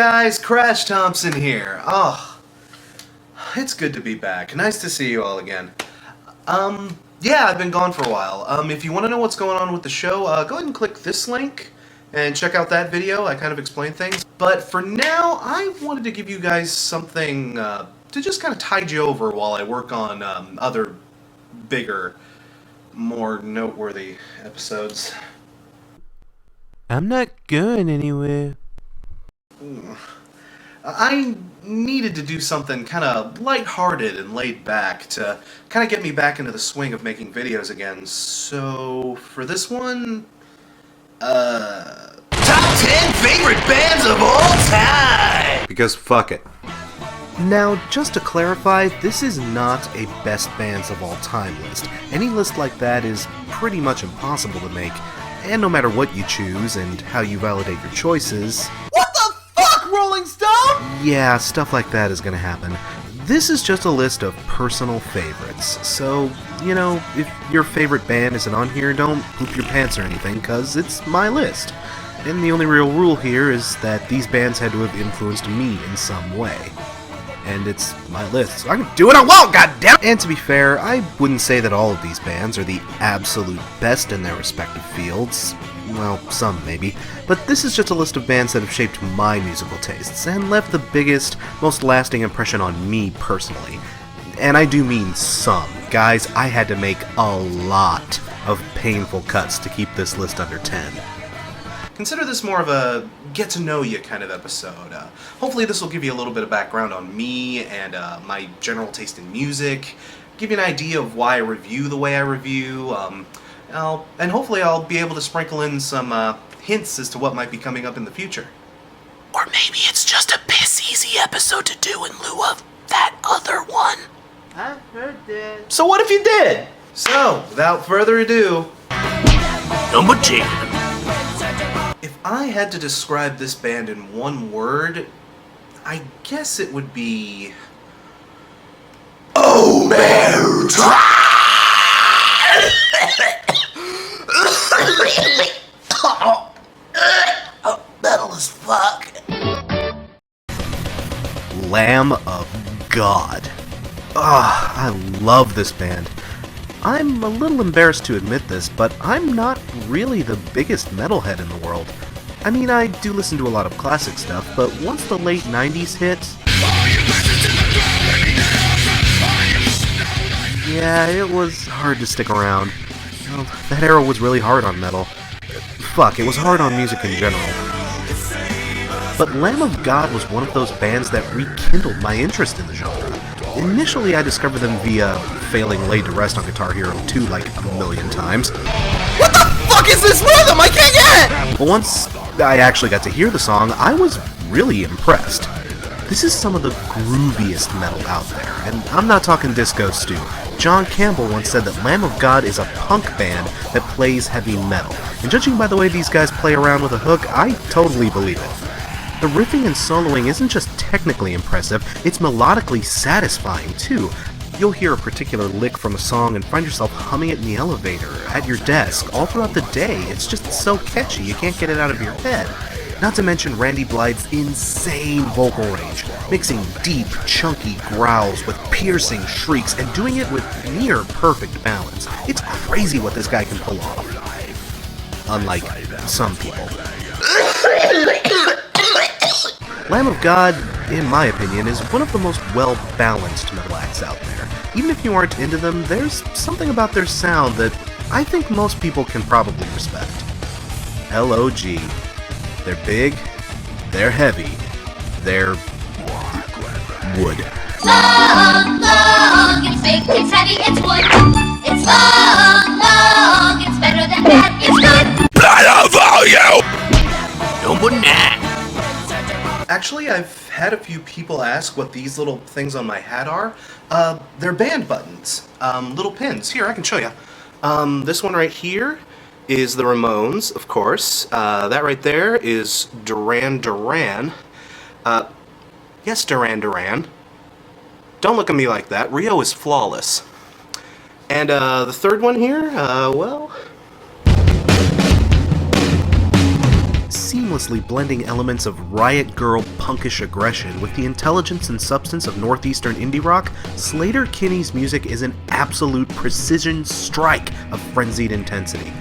guys, Crash Thompson here. Oh, it's good to be back. Nice to see you all again. Yeah, I've been gone for a while. If you want to know what's going on with the show, go ahead and click this link and check out that video. I kind of explain things. But for now, I wanted to give you guys something to just kind of tide you over while I work on other bigger, more noteworthy episodes. I'm not going anywhere. I needed to do something kind of lighthearted and laid back to kind of get me back into the swing of making videos again. So for this one, Top 10 favorite bands of all time! Because fuck it. Now, just to clarify, this is not a best bands of all time list. Any list like that is pretty much impossible to make, and no matter what you choose and how you validate your choices... What the fuck, Rolling Stone?! Yeah, stuff like that is gonna happen. This is just a list of personal favorites, so, you know, if your favorite band isn't on here, don't poop your pants or anything, cause it's my list. And the only real rule here is that these bands had to have influenced me in some way. And it's my list, so I can do what I want, goddammit! And to be fair, I wouldn't say that all of these bands are the absolute best in their respective fields. Well, some maybe. But this is just a list of bands that have shaped my musical tastes, and left the biggest, most lasting impression on me personally. And I do mean some. Guys, I had to make a lot of painful cuts to keep this list under 10. Consider this more of a get-to-know-you kind of episode. Hopefully this will give you a little bit of background on me and my general taste in music, give you an idea of why I review the way I review, and hopefully I'll be able to sprinkle in some hints as to what might be coming up in the future. Or maybe it's just a piss-easy episode to do in lieu of that other one. I heard that. So what if you did? So, without further ado, Number 10. if I had to describe this band in one word, I guess it would be... Metal as fuck. Lamb of God. I love this band. I'm a little embarrassed to admit this, but I'm not really the biggest metalhead in the world. I mean, I do listen to a lot of classic stuff, but once the late 90s hit... yeah, it was hard to stick around. Well, that era was really hard on metal. Fuck, it was hard on music in general. But Lamb of God was one of those bands that rekindled my interest in the genre. Initially, I discovered them via failing Laid to Rest on Guitar Hero 2 like a million times. What the fuck is this rhythm? I can't get it! But once I actually got to hear the song, I was really impressed. This is some of the grooviest metal out there, and I'm not talking disco stew. John Campbell once said that Lamb of God is a punk band that plays heavy metal, and judging by the way these guys play around with a hook, I totally believe it. The riffing and soloing isn't just technically impressive, it's melodically satisfying too. You'll hear a particular lick from a song and find yourself humming it in the elevator, at your desk, all throughout the day. It's just so catchy, you can't get it out of your head. Not to mention Randy Blythe's insane vocal range, mixing deep, chunky growls with piercing shrieks and doing it with near perfect balance. It's crazy what this guy can pull off. Unlike some people. Lamb of God, in my opinion, is one of the most well-balanced metal acts out there. Even if you aren't into them, there's something about their sound that I think most people can probably respect. L.O.G. They're big, they're heavy, they're... wood. Long, long, it's big, it's heavy, it's wood. It's long, long, it's better than that, it's good. Number 9. Actually, I've had a few people ask what these little things on my hat are. They're band buttons. Little pins. Here, I can show you. This one right here is the Ramones, of course. That right there is Duran Duran. Yes, Duran Duran. Don't look at me like that. Rio is flawless. And the third one here, well... seamlessly blending elements of riot girl punkish aggression with the intelligence and substance of northeastern indie rock, Sleater-Kinney's music is an absolute precision strike of frenzied intensity.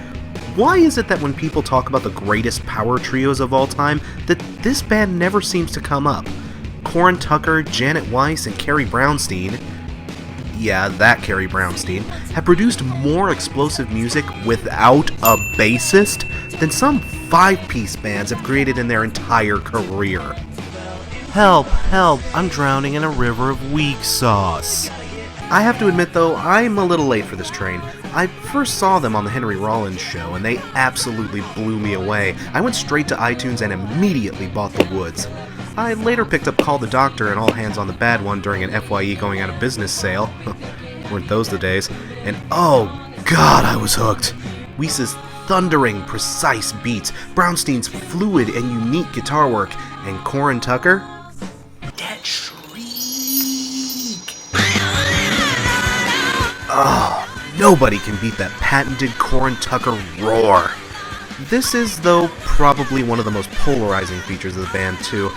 Why is it that when people talk about the greatest power trios of all time, that this band never seems to come up? Corin Tucker, Janet Weiss, and Carrie Brownstein, yeah, that Carrie Brownstein, have produced more explosive music without a bassist than some 5-piece bands have created in their entire career. Help, help, I'm drowning in a river of weak sauce. I have to admit though, I'm a little late for this train. I first saw them on the Henry Rollins show, and they absolutely blew me away. I went straight to iTunes and immediately bought The Woods. I later picked up Call the Doctor and All Hands on the Bad One during an FYE going out of business sale. Weren't those the days? And oh god, I was hooked. Weiss's thundering, precise beats, Brownstein's fluid and unique guitar work, and Corin Tucker? That shriek. Oh, nobody can beat that patented Corin Tucker roar. This is, though, probably one of the most polarizing features of the band, too.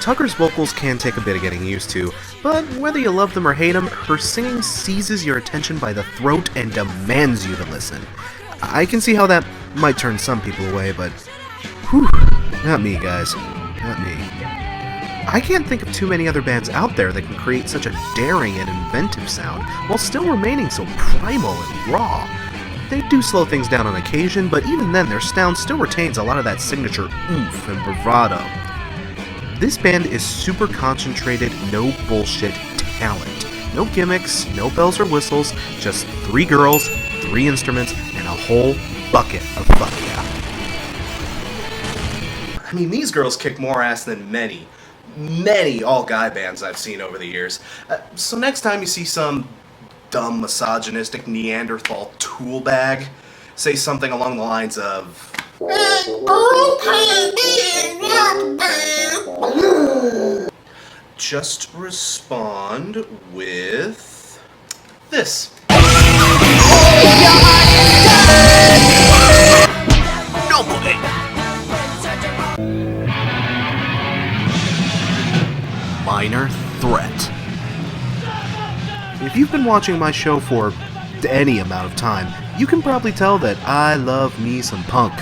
Tucker's vocals can take a bit of getting used to, but whether you love them or hate them, her singing seizes your attention by the throat and demands you to listen. I can see how that might turn some people away, but whew, not me, guys. Not me. I can't think of too many other bands out there that can create such a daring and inventive sound while still remaining so primal and raw. They do slow things down on occasion, but even then their sound still retains a lot of that signature oomph and bravado. This band is super concentrated, no bullshit talent. No gimmicks, no bells or whistles, just 3 girls, 3 instruments, and a whole bucket of fuck yeah. I mean, these girls kick more ass than many all-guy bands I've seen over the years. So next time you see some dumb, misogynistic Neanderthal tool bag, say something along the lines of... Just respond with... this. No boy. Minor Threat. If you've been watching my show for any amount of time, you can probably tell that I love me some punk.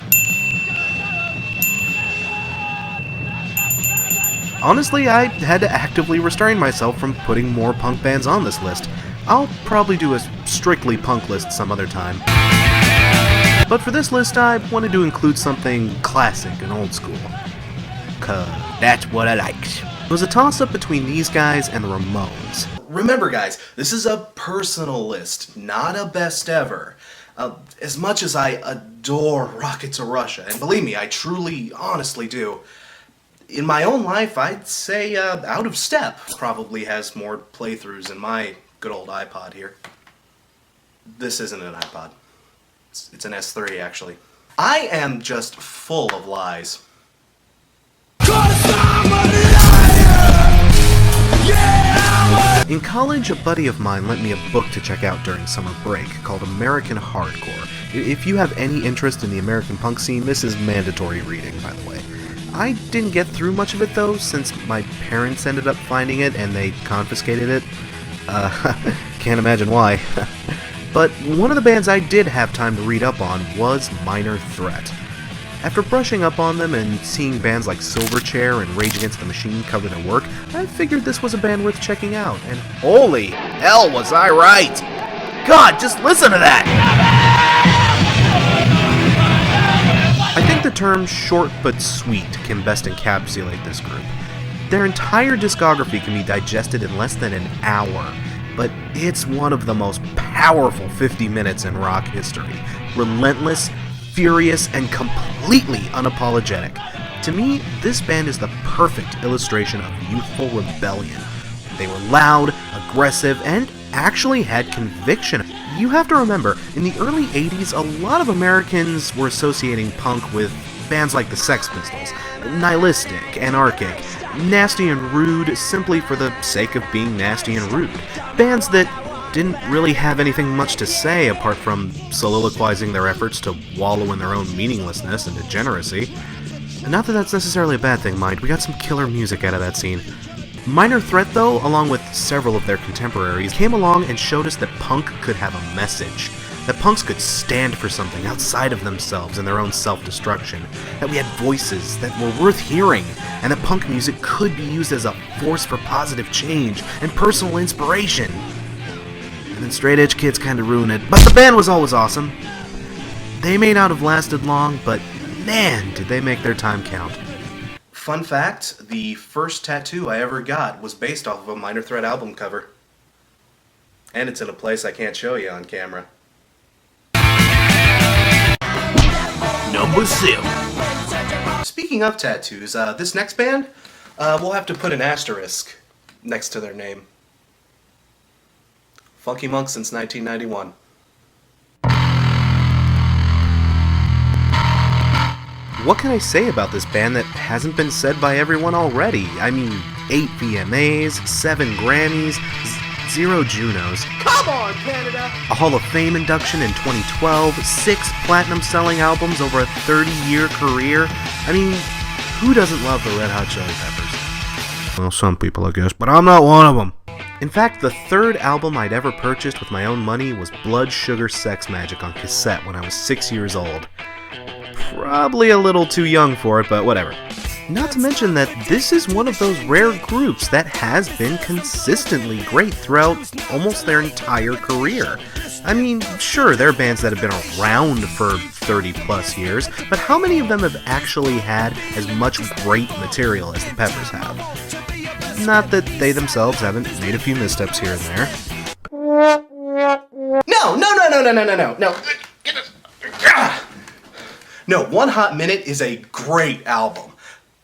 Honestly, I had to actively restrain myself from putting more punk bands on this list. I'll probably do a strictly punk list some other time. But for this list, I wanted to include something classic and old school. 'Cause that's what I likes. It was a toss-up between these guys and the Ramones. Remember, guys, this is a personal list, not a best ever. As much as I adore Rocket to Russia, and believe me, I truly, honestly do, in my own life, I'd say Out of Step probably has more playthroughs than my good old iPod here. This isn't an iPod. It's an S3, actually. I am just full of lies. In college, a buddy of mine lent me a book to check out during summer break called American Hardcore. If you have any interest in the American punk scene, this is mandatory reading, by the way. I didn't get through much of it though, since my parents ended up finding it and they confiscated it. Can't imagine why. But one of the bands I did have time to read up on was Minor Threat. After brushing up on them and seeing bands like Silverchair and Rage Against the Machine cover their work, I figured this was a band worth checking out, and holy hell was I right! God, just listen to that! I think the term short but sweet can best encapsulate this group. Their entire discography can be digested in less than an hour, but it's one of the most powerful 50 minutes in rock history. Relentless, furious, and completely unapologetic. To me, this band is the perfect illustration of youthful rebellion. They were loud, aggressive, and actually had conviction. You have to remember, in the early 80s, a lot of Americans were associating punk with bands like the Sex Pistols, nihilistic, anarchic, nasty and rude simply for the sake of being nasty and rude. Bands that didn't really have anything much to say apart from soliloquizing their efforts to wallow in their own meaninglessness and degeneracy. Not that that's necessarily a bad thing, mind. We got some killer music out of that scene. Minor Threat, though, along with several of their contemporaries, came along and showed us that punk could have a message. That punks could stand for something outside of themselves and their own self-destruction. That we had voices that were worth hearing, and that punk music could be used as a force for positive change and personal inspiration. And then straight edge kids kinda ruined it, but the band was always awesome. They may not have lasted long, but man, did they make their time count. Fun fact, the first tattoo I ever got was based off of a Minor Threat album cover. And it's in a place I can't show you on camera. Number 7. Speaking of tattoos, this next band, we'll have to put an asterisk next to their name. Funky Monk since 1991. What can I say about this band that hasn't been said by everyone already? I mean, 8 VMAs, 7 Grammys, 0 Junos. Come on, Canada! A Hall of Fame induction in 2012, 6 platinum-selling albums over a 30-year career. I mean, who doesn't love the Red Hot Chili Peppers? Well, some people, I guess, but I'm not one of them. In fact, the third album I'd ever purchased with my own money was Blood Sugar Sex Magic on cassette when I was 6 years old. Probably a little too young for it, but whatever. Not to mention that this is one of those rare groups that has been consistently great throughout almost their entire career. I mean, sure, there are bands that have been around for 30 plus years, but how many of them have actually had as much great material as the Peppers have? Not that they themselves haven't made a few missteps here and there. No, One Hot Minute is a great album.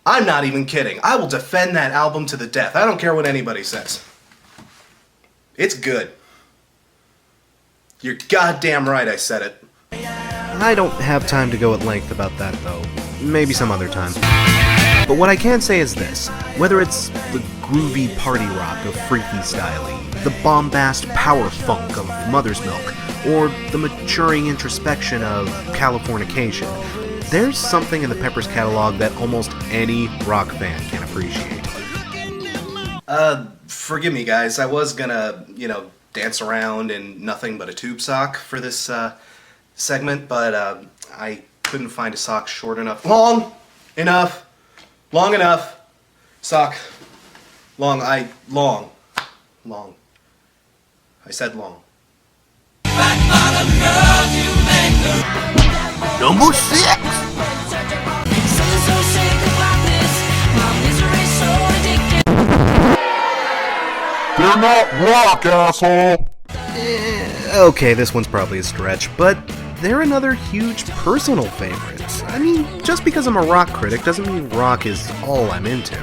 I'm not even kidding. I will defend that album to the death. I don't care what anybody says. It's good. You're goddamn right I said it. I don't have time to go at length about that, though. Maybe some other time. But what I can say is this. Whether it's the groovy party rock of Freaky Styley, the bombast power funk of Mother's Milk, or the maturing introspection of Californication, there's something in the Peppers catalog that almost any rock fan can appreciate. Forgive me guys, I was gonna, dance around in nothing but a tube sock for this, segment, but, I couldn't find a sock short enough. Long enough. Sock. Long. I said long. Number 6. They're not rock, asshole! Okay, this one's probably a stretch, but they're another huge personal favorite. I mean, just because I'm a rock critic doesn't mean rock is all I'm into.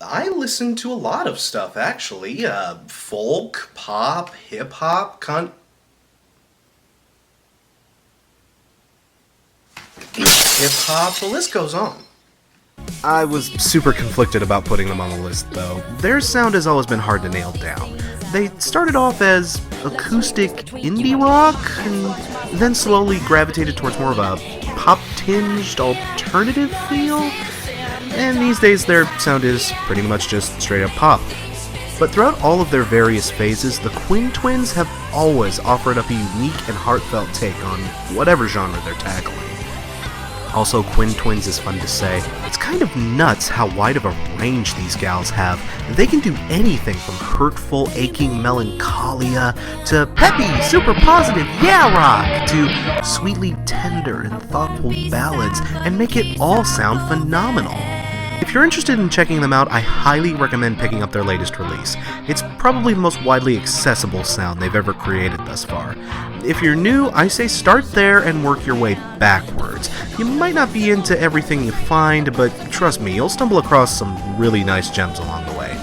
I listen to a lot of stuff, actually. Folk, pop, hip-hop, hip-hop, the list goes on. I was super conflicted about putting them on the list, though. Their sound has always been hard to nail down. They started off as acoustic indie rock, and then slowly gravitated towards more of a pop-tinged alternative feel, and these days their sound is pretty much just straight-up pop. But throughout all of their various phases, the Quinn Twins have always offered up a unique and heartfelt take on whatever genre they're tackling. Also, Quinn Twins is fun to say. It's kind of nuts how wide of a range these gals have. They can do anything from hurtful, aching melancholia to peppy, super positive yeah rock to sweetly tender and thoughtful ballads, and make it all sound phenomenal. If you're interested in checking them out, I highly recommend picking up their latest release. It's probably the most widely accessible sound they've ever created thus far. If you're new, I say start there and work your way backwards. You might not be into everything you find, but trust me, you'll stumble across some really nice gems along the way.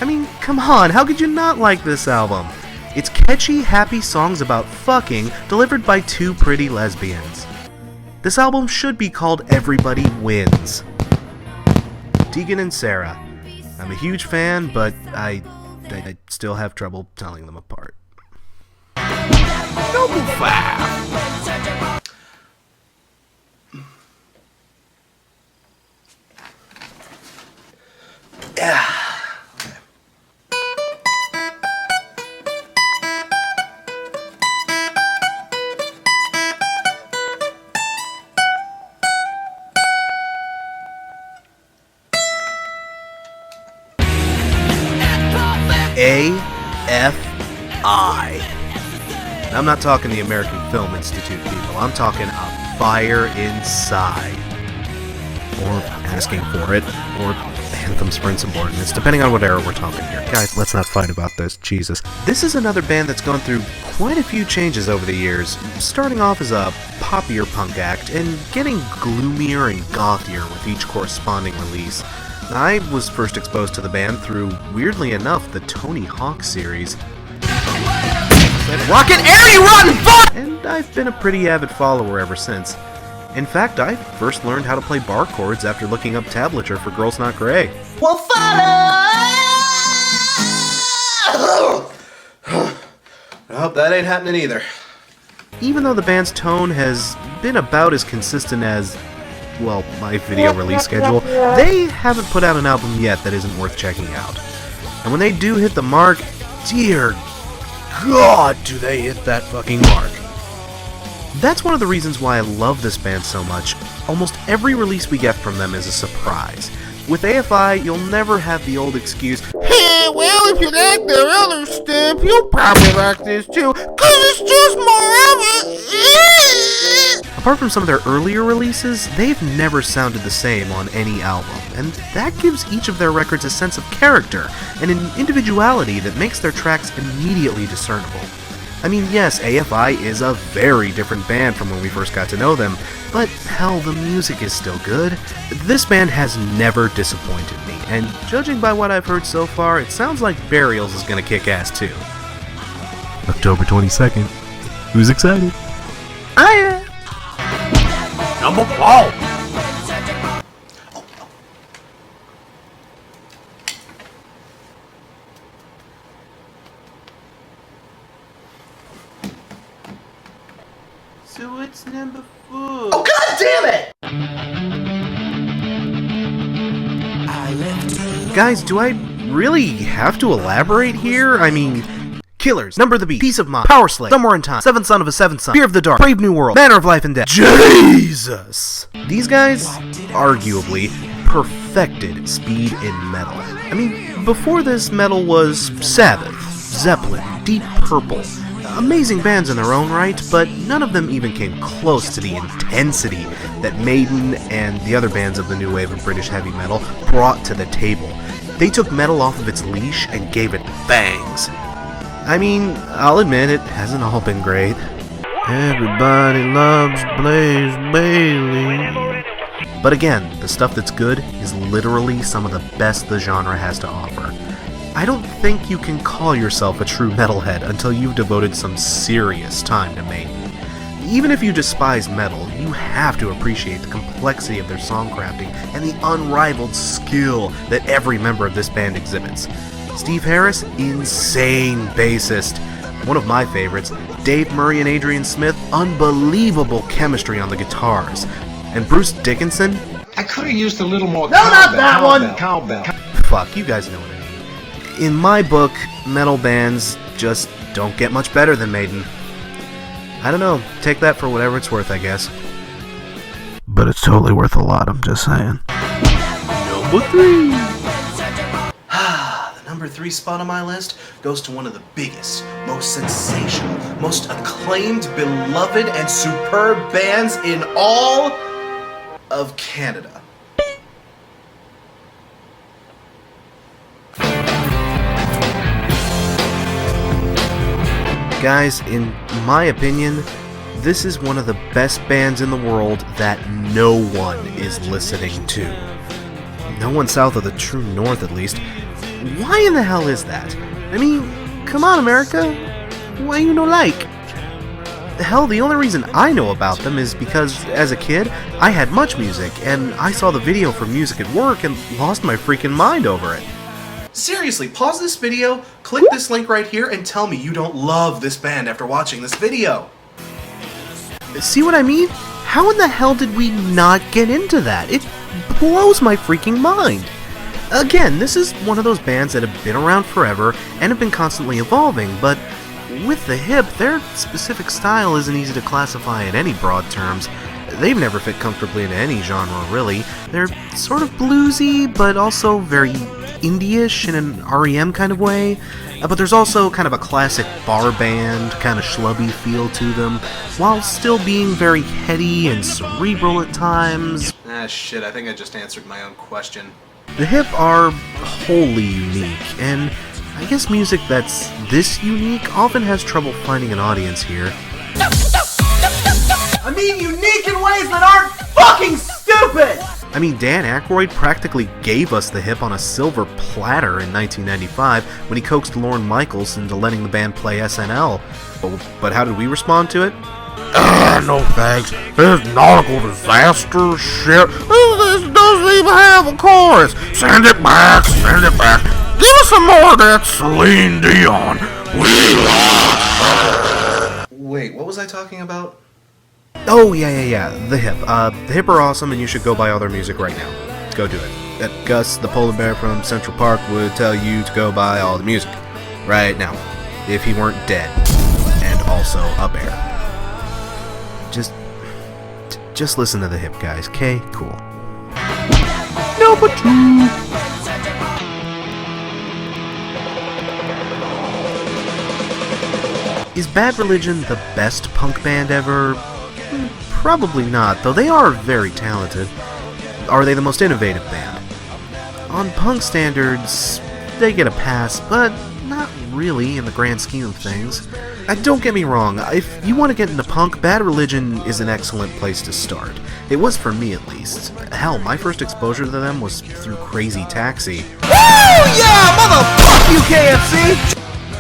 I mean, come on, how could you not like this album? It's catchy, happy songs about fucking delivered by two pretty lesbians. This album should be called Everybody Wins. Tegan and Sara. I'm a huge fan, but I still have trouble telling them apart. Number 5. Yeah. AFI. I'm not talking the American Film Institute people. I'm talking a fire inside. Or asking for it, or anthems for insubordinates, depending on what era we're talking here. Guys, let's not fight about this, Jesus. This is another band that's gone through quite a few changes over the years, starting off as a poppier punk act, and getting gloomier and gothier with each corresponding release. I was first exposed to the band through, weirdly enough, the Tony Hawk series. Rocket Air, you rotten fuck! And I've been a pretty avid follower ever since. In fact, I first learned how to play bar chords after looking up tablature for Girls Not Grey. Well, I hope that ain't happening either. Even though the band's tone has been about as consistent as, well, my video release schedule, they haven't put out an album yet that isn't worth checking out. And when they do hit the mark, dear God, do they hit that fucking mark. That's one of the reasons why I love this band so much. Almost every release we get from them is a surprise. With AFI, you'll never have the old excuse, "Hey, well, if you like their other stuff, you'll probably like this too, 'cause it's just more of it." Apart from some of their earlier releases, they've never sounded the same on any album, and that gives each of their records a sense of character and an individuality that makes their tracks immediately discernible. I mean, yes, AFI is a very different band from when we first got to know them, but hell, the music is still good. This band has never disappointed me, and judging by what I've heard so far, it sounds like Burials is gonna kick ass too. October 22nd. Who's excited? I am! Number 4. So it's number 4. Oh, God damn it! Guys, do I really have to elaborate here? I mean, Killers, Number of the Beast, Piece of Mind, Power Slave, Somewhere in Time, Seventh Son of a Seventh Son, Fear of the Dark, Brave New World, Manner of Life and Death. Jesus! These guys, arguably, perfected speed in metal. I mean, before this, metal was Sabbath, Zeppelin, Deep Purple. Amazing bands in their own right, but none of them even came close to the intensity that Maiden and the other bands of the new wave of British heavy metal brought to the table. They took metal off of its leash and gave it bangs. I mean, I'll admit it hasn't all been great. Everybody loves Blaze Bayley. But again, the stuff that's good is literally some of the best the genre has to offer. I don't think you can call yourself a true metalhead until you've devoted some serious time to Maiden. Even if you despise metal, you have to appreciate the complexity of their songcrafting and the unrivaled skill that every member of this band exhibits. Steve Harris, insane bassist. One of my favorites, Dave Murray and Adrian Smith, unbelievable chemistry on the guitars. And Bruce Dickinson, I could have used a little more Cowbell. fuck, you guys know what I mean. In my book, metal bands just don't get much better than Maiden. I don't know, take that for whatever it's worth, I guess. But it's totally worth a lot, I'm just saying. Number 3. The number 3 spot on my list goes to one of the biggest, most sensational, most acclaimed, beloved, and superb bands in all of Canada. Guys, in my opinion, this is one of the best bands in the world that no one is listening to. No one south of the true north, at least. Why in the hell is that? I mean, come on, America. Why you no like? Hell, the only reason I know about them is because, as a kid, I had Much Music, and I saw the video for Music at Work and lost my freaking mind over it. Seriously, pause this video, click this link right here, and tell me you don't love this band after watching this video. See what I mean? How in the hell did we not get into that? It blows my freaking mind. Again, this is one of those bands that have been around forever and have been constantly evolving, but with the Hip, their specific style isn't easy to classify in any broad terms. They've never fit comfortably into any genre, really. They're sort of bluesy, but also very indie-ish in an REM kind of way. But there's also kind of a classic bar band, kind of schlubby feel to them, while still being very heady and cerebral at times. Ah, shit, I think I just answered my own question. The Hip are wholly unique, and I guess music that's this unique often has trouble finding an audience here. I mean unique in ways that aren't fucking stupid! I mean, Dan Aykroyd practically gave us the Hip on a silver platter in 1995 when he coaxed Lorne Michaels into letting the band play SNL. But how did we respond to it? No thanks. This nautical disaster shit. This doesn't even have a chorus. Send it back, send it back. Give us some more of that Celine Dion. Wait, what was I talking about? Oh, yeah. The Hip. The Hip are awesome, and you should go buy all their music right now. Go do it. Gus, the polar bear from Central Park, would tell you to go buy all the music right now, if he weren't dead, and also a bear. Just listen to the Hip, guys. Okay, cool. Number 2. Is Bad Religion the best punk band ever? Probably not, though they are very talented. Are they the most innovative band? On punk standards, they get a pass, but not really in the grand scheme of things. Don't get me wrong, if you want to get into punk, Bad Religion is an excellent place to start. It was for me, at least. Hell, my first exposure to them was through Crazy Taxi. Woo! Yeah, motherfuck you, KFC!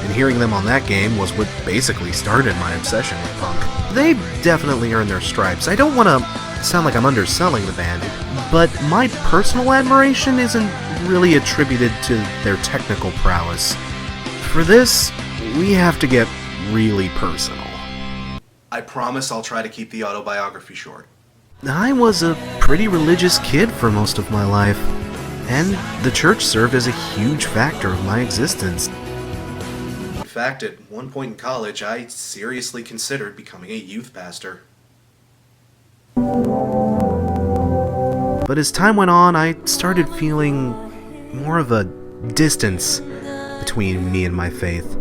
And hearing them on that game was what basically started my obsession with punk. They definitely earned their stripes. I don't want to sound like I'm underselling the band, but my personal admiration isn't really attributed to their technical prowess. For this, we have to get really personal. I promise I'll try to keep the autobiography short. I was a pretty religious kid for most of my life, and the church served as a huge factor of my existence. In fact, at one point in college, I seriously considered becoming a youth pastor. But as time went on, I started feeling more of a distance between me and my faith.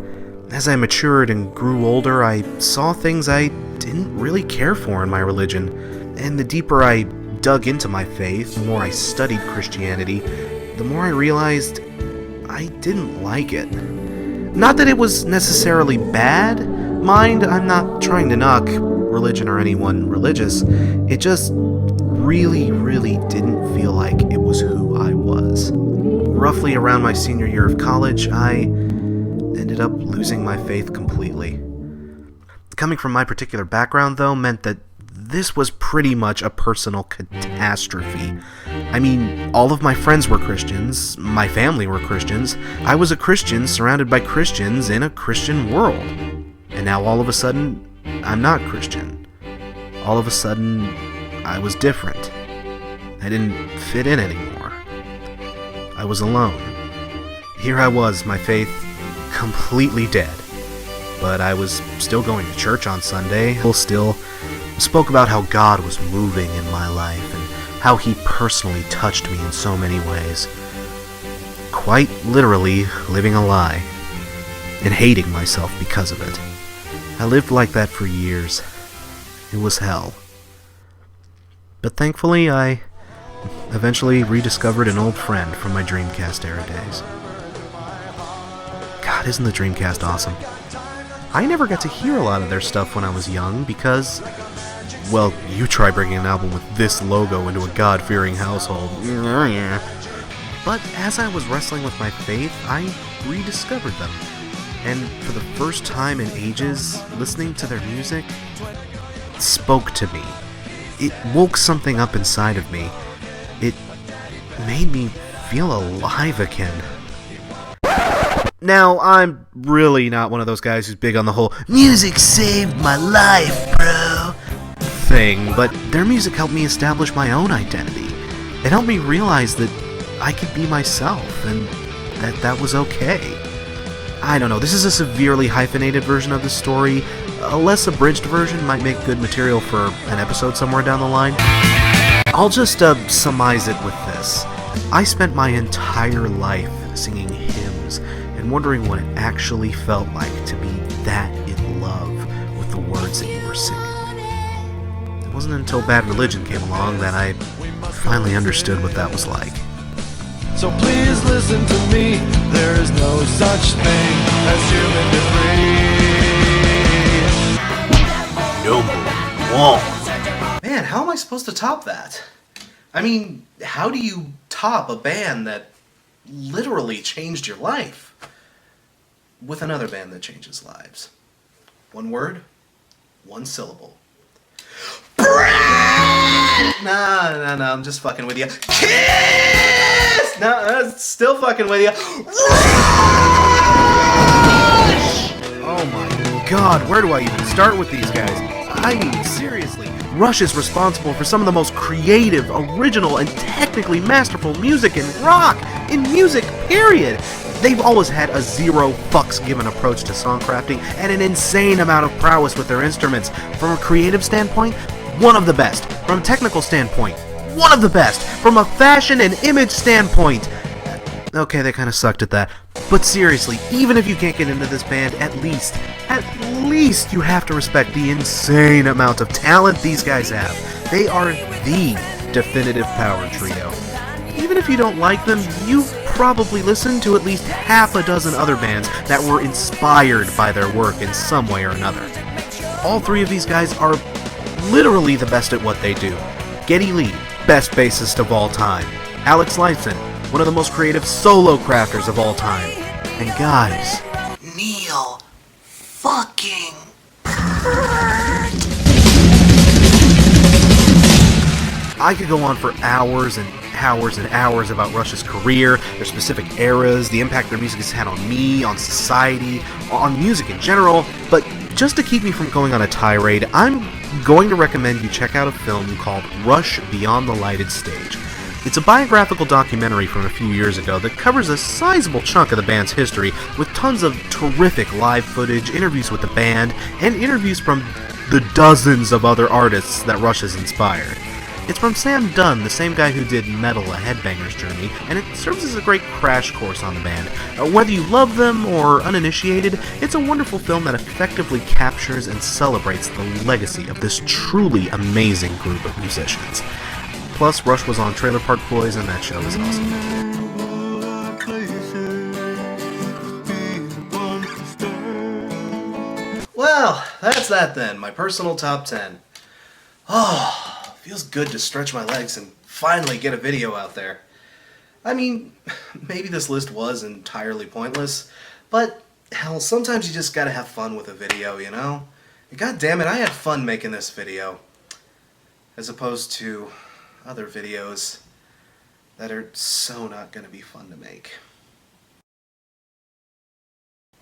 As I matured and grew older, I saw things I didn't really care for in my religion. And the deeper I dug into my faith, the more I studied Christianity, the more I realized I didn't like it. Not that it was necessarily bad. Mind, I'm not trying to knock religion or anyone religious. It just really didn't feel like it was who I was. Roughly around my senior year of college, I ended up losing my faith completely. Coming from my particular background, though, meant that this was pretty much a personal catastrophe. I mean, all of my friends were Christians, my family were Christians, I was a Christian surrounded by Christians in a Christian world. And now all of a sudden, I'm not Christian. All of a sudden, I was different. I didn't fit in anymore. I was alone. Here I was, my faith completely dead. But I was still going to church on Sunday. People still spoke about how God was moving in my life and how He personally touched me in so many ways. Quite literally living a lie and hating myself because of it. I lived like that for years. It was hell. But thankfully, I eventually rediscovered an old friend from my Dreamcast era days. God, isn't the Dreamcast awesome? I never got to hear a lot of their stuff when I was young because, well, you try bringing an album with this logo into a God-fearing household. But as I was wrestling with my faith, I rediscovered them. And for the first time in ages, listening to their music spoke to me. It woke something up inside of me. It made me feel alive again. Now, I'm really not one of those guys who's big on the whole "music saved my life, bro" thing, but their music helped me establish my own identity. It helped me realize that I could be myself, and that was okay. I don't know, this is a severely hyphenated version of the story. A less abridged version might make good material for an episode somewhere down the line. I'll just surmise it with this. I spent my entire life singing hymns and wondering what it actually felt like to be that in love with the words that you were singing. It wasn't until Bad Religion came along that I finally understood what that was like. So please listen to me, there is no such thing as human debris. Number 1. Man, how am I supposed to top that? I mean, how do you top a band that literally changed your life with another band that changes lives? One word, one syllable. No, I'm just fucking with you. Kiss! No, I'm still fucking with you. Oh my god, where do I even start with these guys? I mean, seriously. Rush is responsible for some of the most creative, original, and technically masterful music in rock, in music, period. They've always had a zero fucks given approach to songcrafting and an insane amount of prowess with their instruments. From a creative standpoint, one of the best. From a technical standpoint, one of the best. From a fashion and image standpoint, okay, they kind of sucked at that. But seriously, even if you can't get into this band, at least you have to respect the insane amount of talent these guys have. They are the definitive power trio. Even if you don't like them, you've probably listened to at least half a dozen other bands that were inspired by their work in some way or another. All three of these guys are literally the best at what they do. Geddy Lee, best bassist of all time. Alex Lifeson, one of the most creative solo crafters of all time. And guys, Neil fucking I could go on for hours and hours and hours about Rush's career, their specific eras, the impact their music has had on me, on society, on music in general, but just to keep me from going on a tirade, I'm going to recommend you check out a film called Rush Beyond the Lighted Stage. It's a biographical documentary from a few years ago that covers a sizable chunk of the band's history with tons of terrific live footage, interviews with the band, and interviews from the dozens of other artists that Rush has inspired. It's from Sam Dunn, the same guy who did Metal: A Headbanger's Journey, and it serves as a great crash course on the band. Whether you love them or uninitiated, it's a wonderful film that effectively captures and celebrates the legacy of this truly amazing group of musicians. Plus, Rush was on Trailer Park Boys, and that show is awesome. Well, that's that then, my personal top 10. Oh, feels good to stretch my legs and finally get a video out there. I mean, maybe this list was entirely pointless, but hell, sometimes you just gotta have fun with a video, you know? And God damn it, I had fun making this video. As opposed to other videos that are so not gonna be fun to make.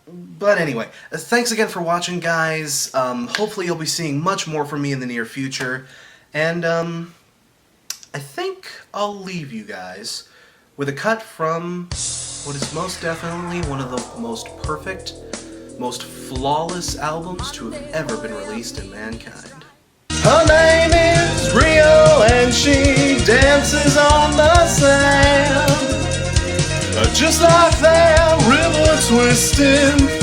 But anyway, thanks again for watching, guys. Hopefully you'll be seeing much more from me in the near future. And I think I'll leave you guys with a cut from what is most definitely one of the most perfect, most flawless albums to have ever been released in mankind. Her name is Rio and she dances on the sand, just like that river twisting